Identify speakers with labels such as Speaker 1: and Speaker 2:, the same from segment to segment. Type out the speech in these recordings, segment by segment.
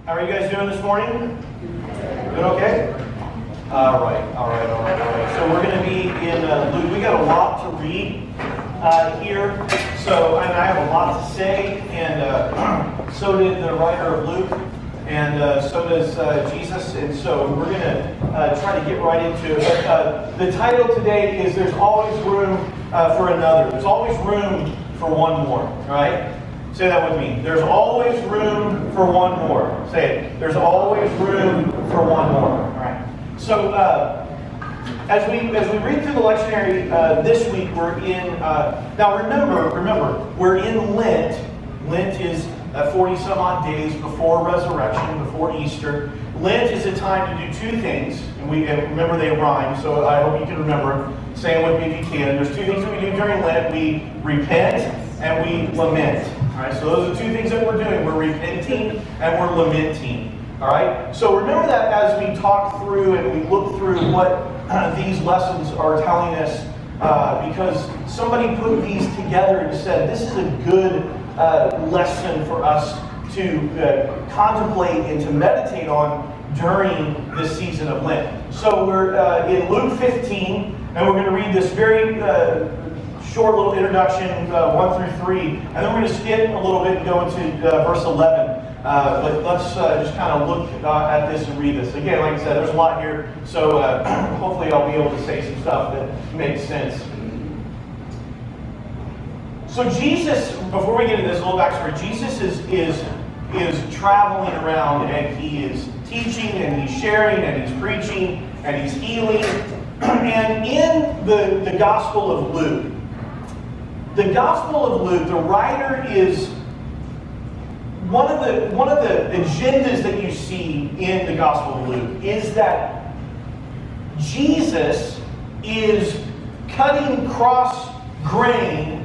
Speaker 1: How are you guys doing this morning? Doing okay? All right. So we're going to be in Luke. We got a lot to read here. So I have a lot to say, and so did the writer of Luke, and so does Jesus. And so we're going to try to get right into it. But the title today is "There's Always Room for Another." There's always room for one more. Right? Say that with me. There's always room for one more. Say it. There's always room for one more. All right. So as we read through the lectionary this week, we're in. Now remember, we're in Lent. Lent is 40 some odd days before resurrection, before Easter. Lent is a time to do two things, and remember they rhyme. So I hope you can remember. Say it with me if you can. There's two things that we do during Lent. We repent and we lament. All right, so those are two things that we're doing. We're repenting and we're lamenting. All right, so remember that as we talk through and we look through what these lessons are telling us, because somebody put these together and said this is a good lesson for us to contemplate and to meditate on during this season of Lent. So we're in Luke 15, and we're going to read this very short little introduction, 1 through 3, and then we're going to skip a little bit and go into verse 11. But let's just kind of look at this and read this. Again, like I said, there's a lot here, so hopefully I'll be able to say some stuff that makes sense. So Jesus, before we get into this, a little backstory, Jesus is traveling around, and he is teaching, and he's sharing, and he's preaching, and he's healing. And in the Gospel of Luke, the writer is one of the agendas that you see in the Gospel of Luke is that Jesus is cutting cross grain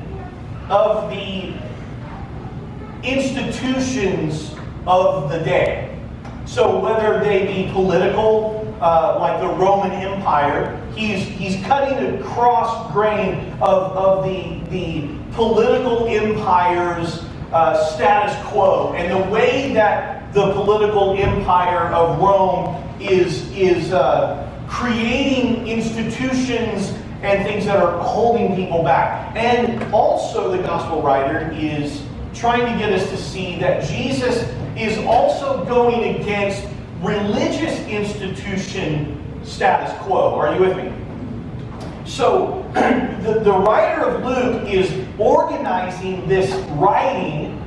Speaker 1: of the institutions of the day. So whether they be political, like the Roman Empire, he's cutting across grain of the political empire's status quo, and the way that the political empire of Rome is creating institutions and things that are holding people back. And also the gospel writer is trying to get us to see that Jesus is also going against religious institution status quo. Are you with me? So the writer of Luke is organizing this writing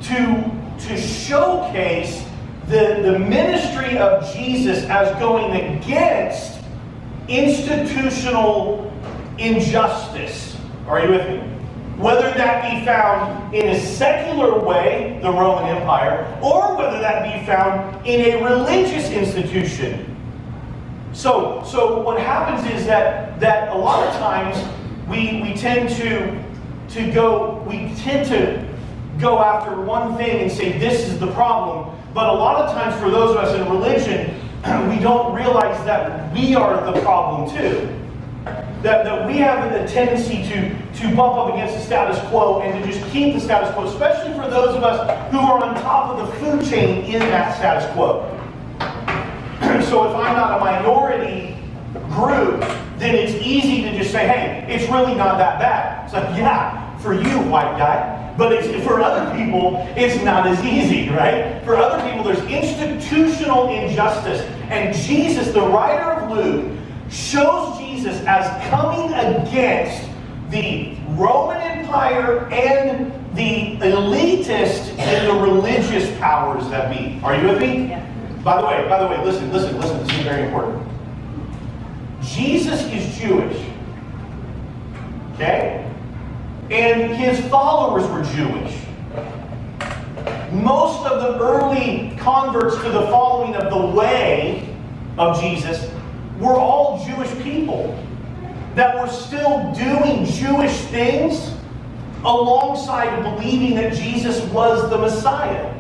Speaker 1: to showcase the ministry of Jesus as going against institutional injustice. Are you with me? Whether that be found in a secular way, the Roman Empire, or whether that be found in a religious institution. So what happens is that a lot of times we tend to go after one thing and say this is the problem, but a lot of times for those of us in religion, we don't realize that we are the problem too. That we have a tendency to bump up against the status quo and to just keep the status quo, especially for those of us who are on top of the food chain in that status quo. So if I'm not a minority group, then it's easy to just say, hey, it's really not that bad. It's like, yeah, for you, white guy. But for other people, it's not as easy, right? For other people, there's institutional injustice. And Jesus, the writer of Luke, shows Jesus as coming against the Roman Empire and the elitist and the religious powers that be. Are you with me?
Speaker 2: Yeah.
Speaker 1: By the way, listen, this is very important. Jesus is Jewish. Okay? And his followers were Jewish. Most of the early converts to the following of the way of Jesus were all Jewish people that were still doing Jewish things alongside believing that Jesus was the Messiah.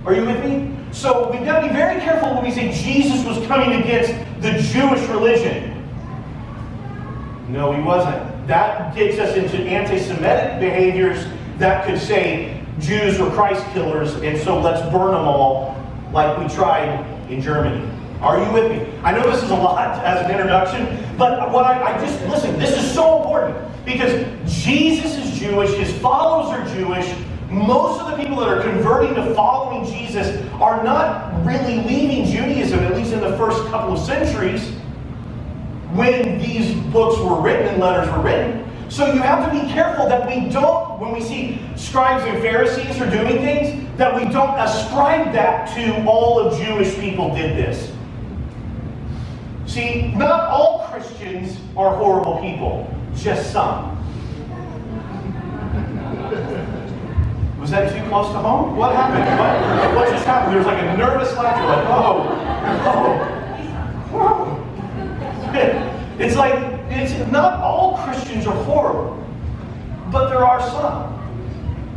Speaker 1: Are you with me? So we've got to be very careful when we say Jesus was coming against the Jewish religion. No, he wasn't. That gets us into anti-Semitic behaviors that could say Jews were Christ killers, and so let's burn them all. like we tried in Germany. Are you with me? I know this is a lot as an introduction, but what I just, listen, this is so important because Jesus is Jewish, his followers are Jewish. Most of the people that are converting to following Jesus are not really leaving Judaism, at least in the first couple of centuries when these books were written and letters were written. So you have to be careful that we don't, when we see scribes and Pharisees are doing things, that we don't ascribe that to all of Jewish people did this. See, not all Christians are horrible people, just some. Was that too close to home? What happened? What just happened? There was like a nervous laughter, like, oh. It's like, it's not all Christians are horrible, but there are some.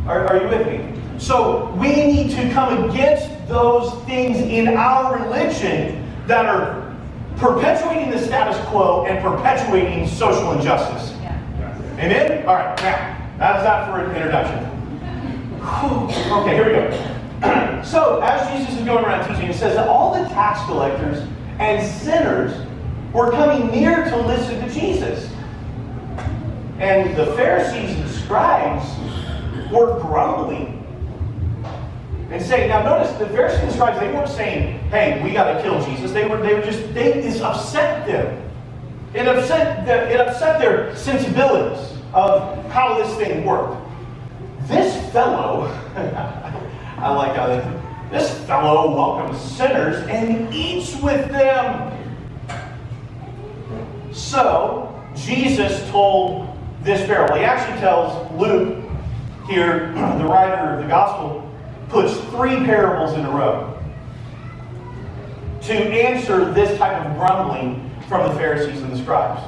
Speaker 1: Are you with me? So we need to come against those things in our religion that are perpetuating the status quo and perpetuating social injustice. Amen? All right, now, that's that for an introduction. Okay, here we go. So, as Jesus is going around teaching, it says that all the tax collectors and sinners were coming near to listen to Jesus. And the Pharisees and scribes were grumbling and saying, now notice, the Pharisees and scribes, they weren't saying, hey, we got to kill Jesus. This upset them. It upset their sensibilities of how this thing worked. This fellow, I like how this fellow welcomes sinners and eats with them. So, Jesus told this parable. He actually tells Luke here, the writer of the gospel, puts 3 parables in a row to answer this type of grumbling from the Pharisees and the scribes.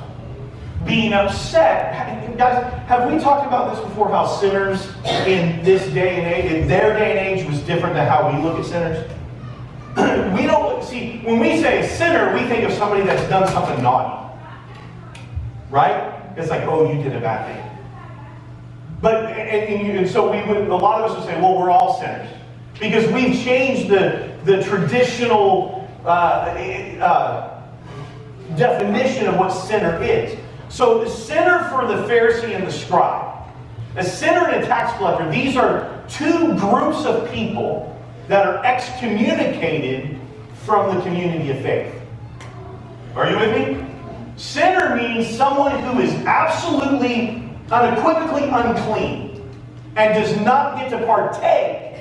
Speaker 1: Being upset. Guys, have we talked about this before, how sinners in this day and age, in their day and age, was different than how we look at sinners? We don't, see, when we say sinner, we think of somebody that's done something naughty. Right? It's like, oh, you did a bad thing. But, and so a lot of us would say, well, we're all sinners. Because we've changed the traditional definition of what sinner is. So the sinner for the Pharisee and the scribe, a sinner and a tax collector, these are 2 groups of people that are excommunicated from the community of faith. Are you with me? Sinner means someone who is absolutely, unequivocally unclean and does not get to partake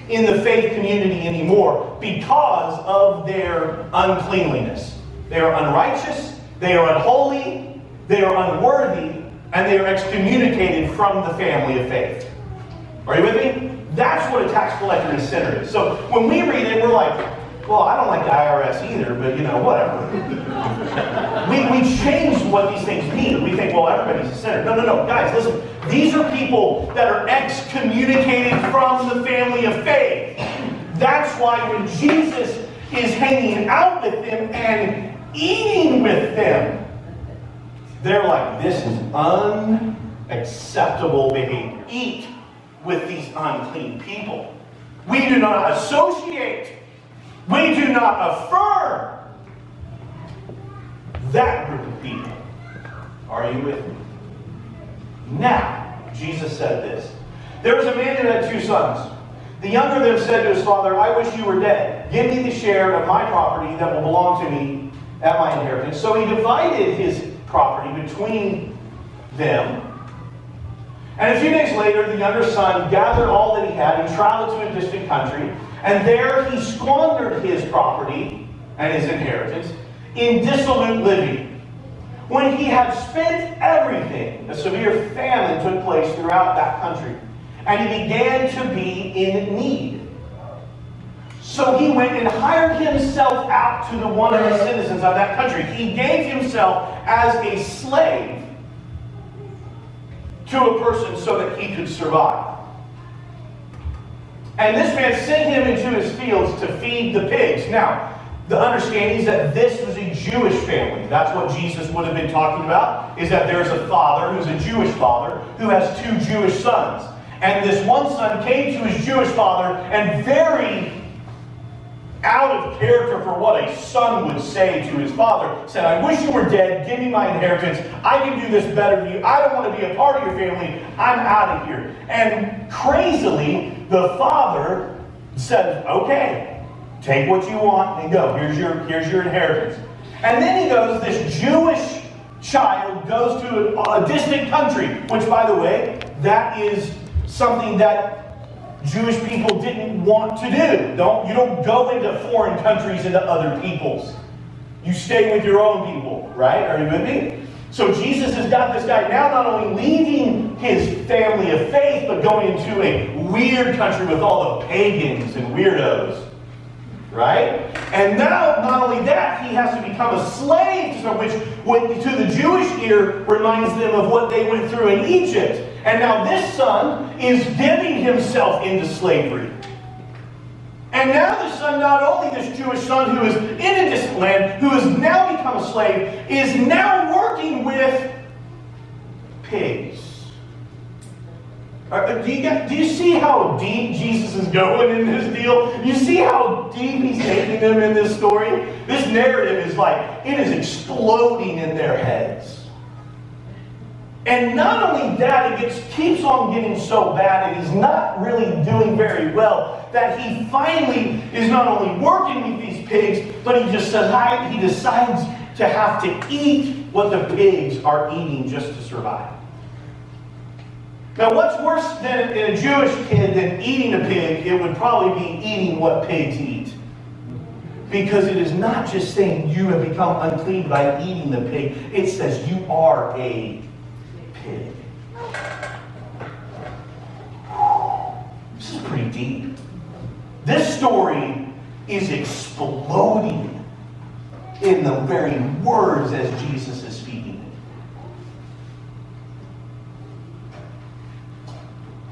Speaker 1: in the faith community anymore because of their uncleanliness. They are unrighteous, they are unholy, they are unworthy, and they are excommunicated from the family of faith. Are you with me? That's what a tax collector and a sinner is. So when we read it, we're like, well, I don't like the IRS either, but you know, whatever. we changed what these things mean. We think, well, everybody's a sinner. No, guys, listen. These are people that are excommunicated from the family of faith. That's why when Jesus is hanging out with them and eating with them, they're like, this is unacceptable behavior. Eat with these unclean people. We do not associate. We do not affirm that group of people. Are you with me? Now, Jesus said this. There was a man who had 2 sons. The younger of them said to his father, I wish you were dead. Give me the share of my property that will belong to me at my inheritance. So he divided his property between them. And a few days later, the younger son gathered all that he had and traveled to a distant country. And there he squandered his property and his inheritance in dissolute living. When he had spent everything, a severe famine took place throughout that country, and he began to be in need. So he went and hired himself out to one of the citizens of that country. He gave himself as a slave to a person so that he could survive. And this man sent him into his fields to feed the pigs. Now, the understanding is that this was a Jewish family. That's what Jesus would have been talking about, is that there's a father who's a Jewish father who has 2 Jewish sons. And this one son came to his Jewish father and very out of character for what a son would say to his father, said, I wish you were dead, give me my inheritance, I can do this better than you, I don't want to be a part of your family, I'm out of here. And crazily, the father says, okay, take what you want and go, here's your inheritance. And then he goes, this Jewish child goes to a distant country, which, by the way, that is something that Jewish people didn't want to do. You don't go into foreign countries, into other people's. You stay with your own people, right? Are you with me? So Jesus has got this guy now not only leaving his family of faith, but going into a weird country with all the pagans and weirdos. Right? And now, not only that, he has to become a slave, which to the Jewish ear reminds them of what they went through in Egypt. And now this son is giving himself into slavery. And now the son, not only this Jewish son who is in a distant land, who has now become a slave, is now working with pigs. Do you see how deep Jesus is going in this deal? You see how deep he's taking them in this story? This narrative is like, it is exploding in their heads. And not only that, it keeps on getting so bad, and he's not really doing very well, that he finally is not only working with these pigs, but he decides to have to eat what the pigs are eating just to survive. Now, what's worse than in a Jewish kid than eating a pig? It would probably be eating what pigs eat. Because it is not just saying you have become unclean by eating the pig. It says you are a pig. This is pretty deep. This story is exploding in the very words as Jesus is speaking.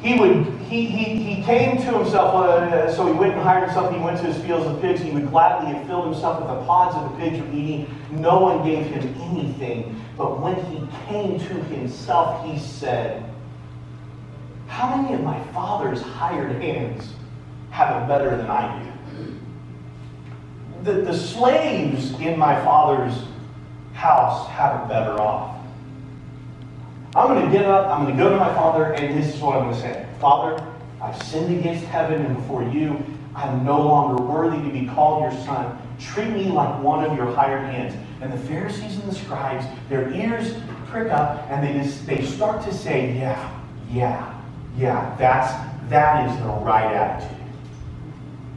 Speaker 1: He came to himself, so he went and hired himself, he went to his fields of pigs. He would gladly have filled himself with the pods that the pigs were eating. No one gave him anything. But when he came to himself, he said, how many of my father's hired hands have it better than I do? The slaves in my father's house have it better off. I'm going to get up, I'm going to go to my father, and this is what I'm going to say. Father, I've sinned against heaven and before you. I'm no longer worthy to be called your son. Treat me like one of your hired hands. And the Pharisees and the scribes, their ears prick up, and they start to say, yeah, that is the right attitude.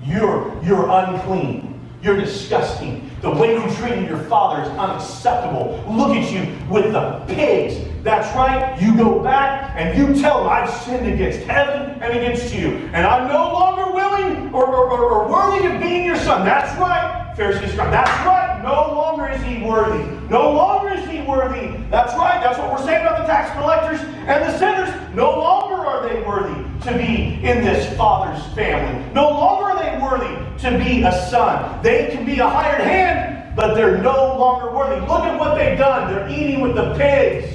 Speaker 1: You're unclean. You're disgusting. The way you treated your father is unacceptable. Look at you with the pigs. That's right. You go back and you tell him, I've sinned against heaven and against you. And I'm no longer willing or worthy of being your son. That's right. Pharisees, that's right. No longer is he worthy. No longer is he worthy. That's right. That's what we're saying about the tax collectors and the sinners. No longer are they worthy to be in this father's family. No longer are they worthy to be a son. They can be a hired hand, but they're no longer worthy. Look at what they've done. They're eating with the pigs.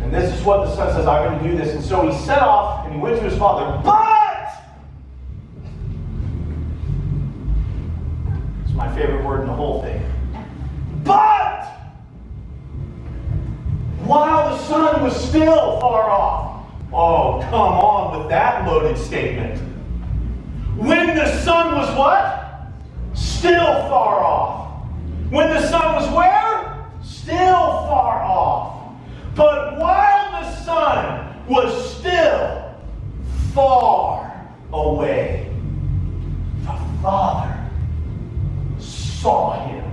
Speaker 1: And this is what the son says, I'm going to do this. And so he set off and he went to his father. But! It's my favorite word in the whole thing. But! While the son was still far off. Oh, come on with that loaded statement. When the son was what? Still far off. When the son was where? Still far off. But while the son was still far away, the father saw him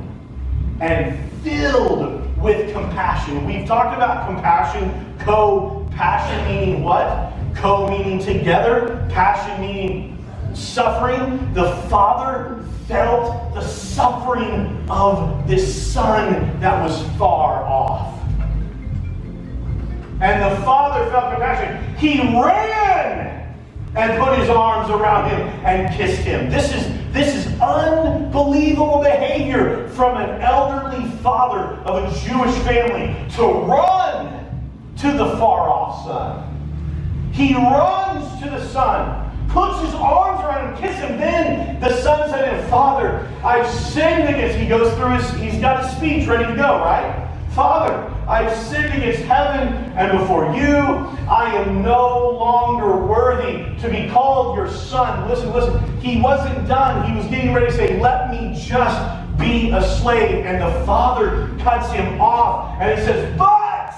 Speaker 1: and filled with compassion. We've talked about compassion, co-passion meaning what? Co meaning together, passion meaning suffering. The father felt the suffering of this son that was far off. And the father felt compassion. He ran and put his arms around him and kissed him. This is unbelievable behavior from an elderly father of a Jewish family to run to the far-off son. He runs to the son, puts his arms around him, kisses him, then Father, I've sinned against, he's got his speech ready to go, right? Father, I've sinned against heaven and before you. I am no longer worthy to be called your son. Listen. He wasn't done. He was getting ready to say, let me just be a slave. And the Father cuts him off. And he says, but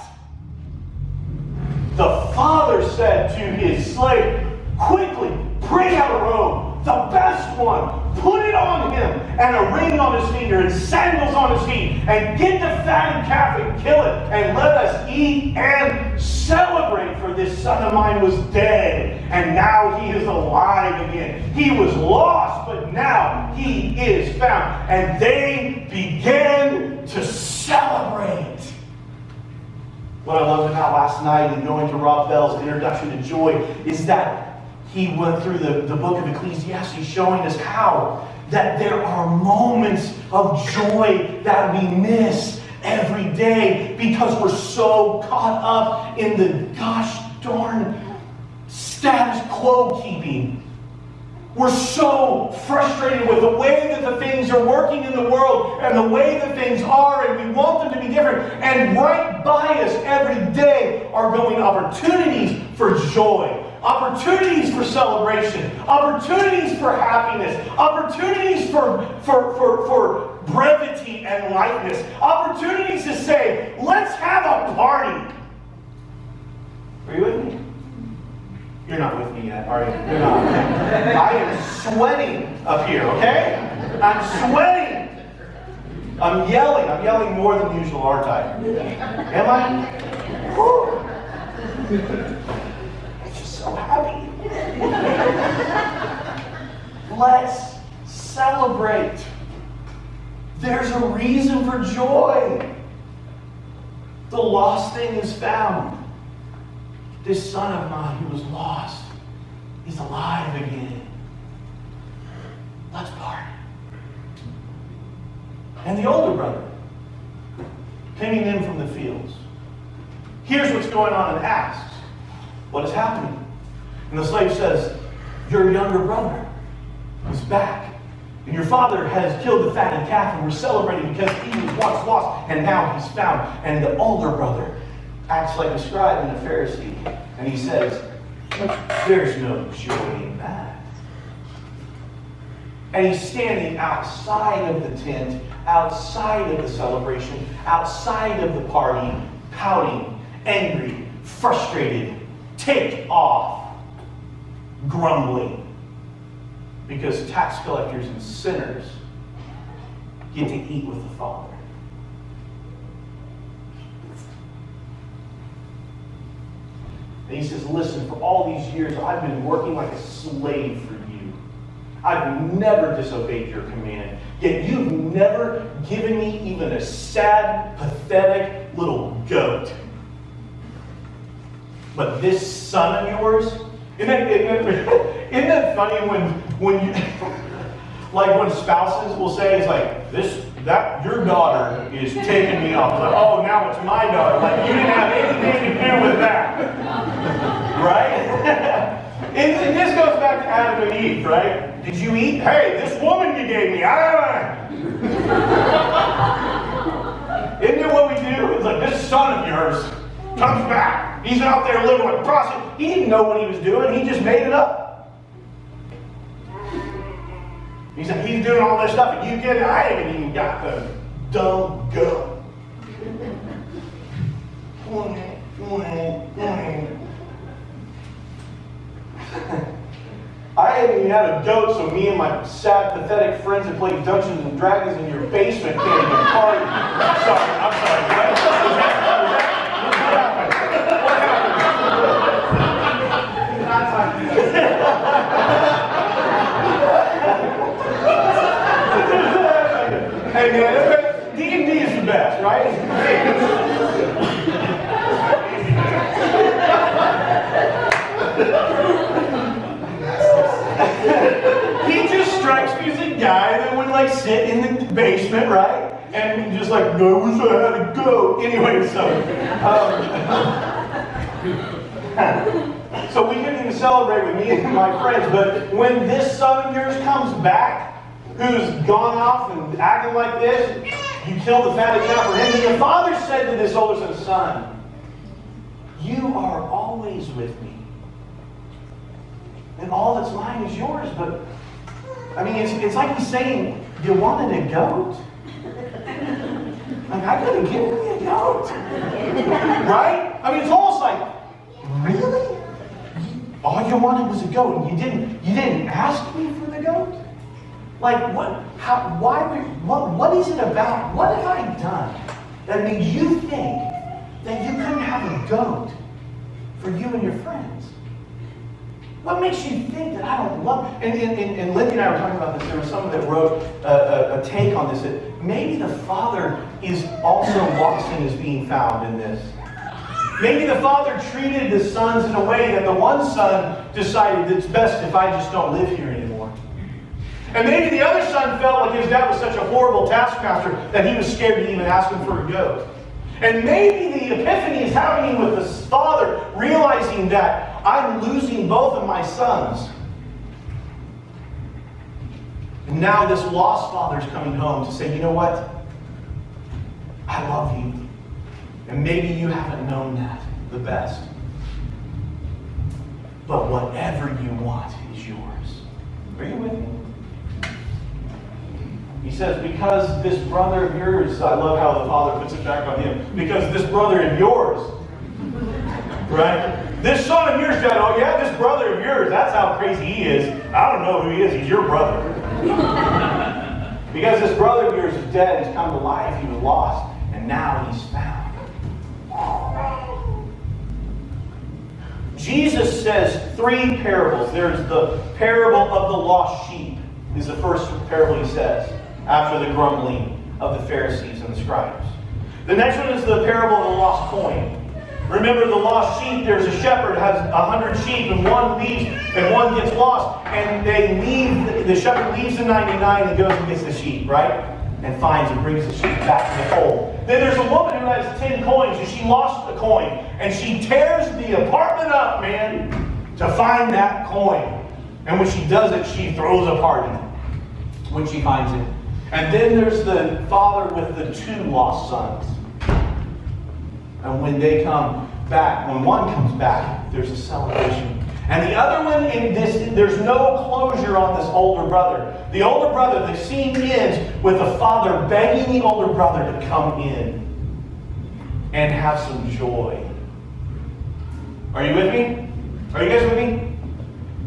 Speaker 1: the Father said to his slave, quickly, bring out a robe, the best one. Put it on him, and a ring on his finger, and sandals on his feet, and get the fatted calf and kill it, and let us eat and celebrate. For this son of mine was dead, and now he is alive again. He was lost, but now he is found. And they began to celebrate. What I loved about last night and going to Rob Bell's introduction to joy is that he went through the book of Ecclesiastes showing us how that there are moments of joy that we miss every day because we're so caught up in the gosh darn status quo keeping. We're so frustrated with the way that the things are working in the world and the way that things are, and we want them to be different. And right by us every day are going opportunities for joy, opportunities for celebration, opportunities for happiness, opportunities for brevity and lightness, opportunities to say, let's have a party. Are you with me? You're not with me yet, are you? You're not. I am sweating up here, okay? I'm sweating. I'm yelling. I'm yelling more than usual, aren't I? Am I? Whew. I'm just so happy. Let's celebrate. There's a reason for joy. The lost thing is found. This son of mine who was lost is alive again. Let's party. And the older brother, coming in from the fields, hears what's going on and asks, what is happening? And the slave says, your younger brother is back. And your father has killed the fatted calf, and we're celebrating because he was once lost and now he's found. And the older brother acts like a scribe and a Pharisee. And he says, there's no joy in that. And he's standing outside of the tent, outside of the celebration, outside of the party, pouting, angry, frustrated, ticked off, grumbling. Because tax collectors and sinners get to eat with the Father. And he says, listen, for all these years, I've been working like a slave for you. I've never disobeyed your command. Yet you've never given me even a sad, pathetic little goat. But this son of yours, isn't that funny when you, like when spouses will say, it's like, your daughter is taking me off. Like, oh, now it's my daughter. Like, you didn't have anything to do with that. Right? and this goes back to Adam and Eve, right? Did you eat? Hey, this woman you gave me. Isn't it what we do? It's like, this son of yours comes back. He's out there living like a prostitute. He didn't know what he was doing. He just made it up. He's doing all this stuff, and you get it. I haven't even got the dumb goat. I haven't even had a goat, so me and my sad, pathetic friends that play Dungeons and Dragons in your basement can't even party. I'm sorry. What happened? Hey man, D&D is the best, right? He just strikes me as a guy that would like sit in the basement, right? And just like, I wish I had a goat. Anyway, so we couldn't even celebrate with me and my friends. But when this son of yours comes back, who's gone off and acting like this. You killed the fatted calf for him. And the father said to this older son, son, you are always with me. And all that's mine is yours. But, I mean, it's like he's saying, you wanted a goat? Like, I could have given you a goat. Right? I mean, it's almost like, really? All you wanted was a goat, and you didn't ask me for the goat? Like, what is it about? What have I done that made you think that you couldn't have a goat for you and your friends? What makes you think that I don't love? And Lindy and I were talking about this. There was someone that wrote a take on this. That maybe the father is also lost and is being found in this. Maybe the father treated the sons in a way that the one son decided it's best if I just don't live here anymore. And maybe the other son felt like his dad was such a horrible taskmaster that he was scared to even ask him for a goat. And maybe the epiphany is happening with the father realizing that I'm losing both of my sons. And now this lost father is coming home to say, you know what? I love you. And maybe you haven't known that the best. But whatever you want is yours. Are you with me? He says, because this brother of yours, I love how the father puts it back on him, because this brother of yours, right? This son of yours, Dad, oh yeah, this brother of yours, that's how crazy he is. I don't know who he is, he's your brother. Because this brother of yours is dead, he's come to life, he was lost, and now he's found. Jesus says 3 parables. There's the parable of the lost sheep, is the first parable he says, after the grumbling of the Pharisees and the scribes. The next one is the parable of the lost coin. Remember the lost sheep, there's a shepherd has 100 sheep and one leaves and one gets lost. And they leave, the shepherd leaves the 99 and goes and gets the sheep, right? And finds and brings the sheep back to the fold. Then there's a woman who has 10 coins and she lost a coin. And she tears the apartment up, man, to find that coin. And when she does it, she throws a party when she finds it. And then there's the father with the 2 lost sons. And when they come back, when one comes back, there's a celebration. And the other one, in this, there's no closure on this older brother. The older brother, the scene ends with the father begging the older brother to come in and have some joy. Are you with me? Are you guys with me?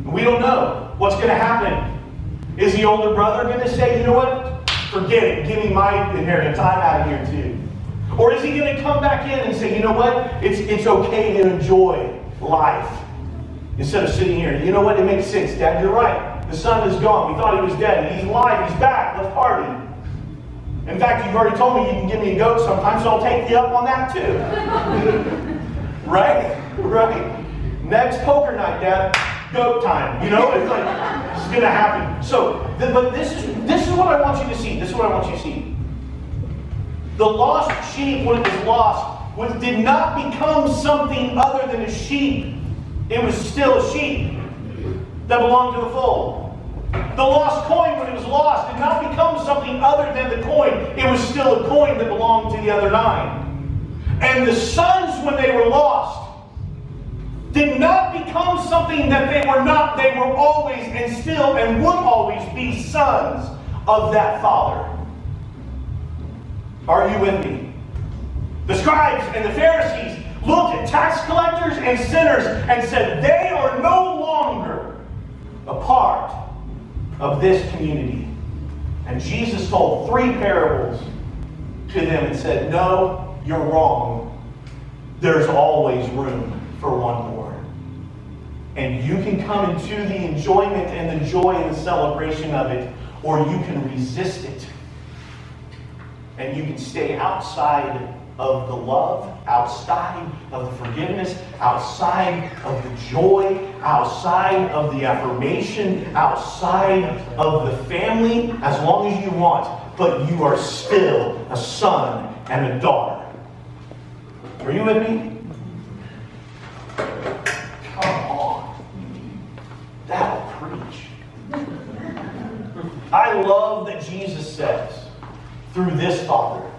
Speaker 1: We don't know what's going to happen. Is the older brother going to say, you know what? Forget it. Give me my inheritance. I'm out of here too. Or is he going to come back in and say, you know what? It's okay to enjoy life. Instead of sitting here. You know what? It makes sense. Dad, you're right. The son is gone. We thought he was dead. He's alive. He's back. Let's party. In fact, you've already told me you can give me a goat sometime, so I'll take you up on that too. Right? Right. Next poker night, Dad. Goat time. You know, it's like, this is going to happen. So, but this is what I want you to see. This is what I want you to see. The lost sheep, when it was lost, did not become something other than a sheep. It was still a sheep that belonged to the fold. The lost coin, when it was lost, did not become something other than the coin. It was still a coin that belonged to the other 9. And the sons, when they were lost, did not become something that they were not. They were always and still and would always be sons of that father. Are you with me? The scribes and the Pharisees looked at tax collectors and sinners and said, they are no longer a part of this community. And Jesus told 3 parables to them and said, no, you're wrong. There's always room for one more. And you can come into the enjoyment and the joy and the celebration of it, or you can resist it. And you can stay outside of the love, outside of the forgiveness, outside of the joy, outside of the affirmation, outside of the family, as long as you want. But you are still a son and a daughter. Are you with me? Come on. That'll preach. I love that Jesus says, through this Father,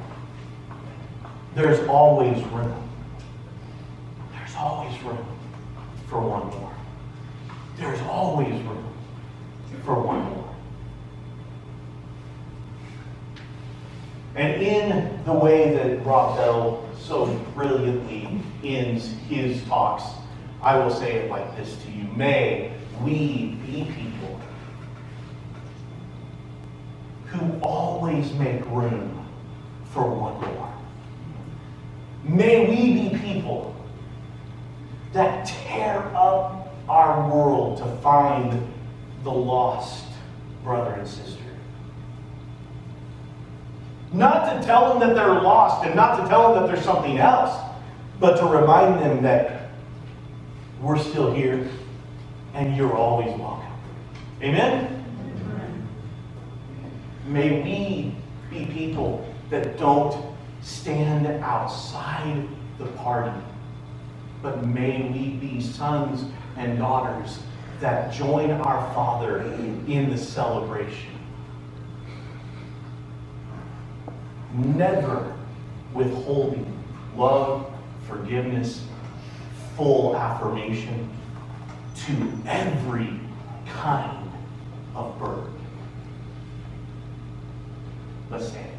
Speaker 1: there's always room. There's always room for one more. There's always room for one more. And in the way that Rob Bell so brilliantly ends his talks, I will say it like this to you. May we be people who always make room for one more. May we be people that tear up our world to find the lost brother and sister. Not to tell them that they're lost and not to tell them that there's something else, but to remind them that we're still here and you're always welcome. Amen? May we be people that don't stand outside the party, but may we be sons and daughters that join our Father in the celebration. Never withholding love, forgiveness, full affirmation to every kind of burden. Let's stand.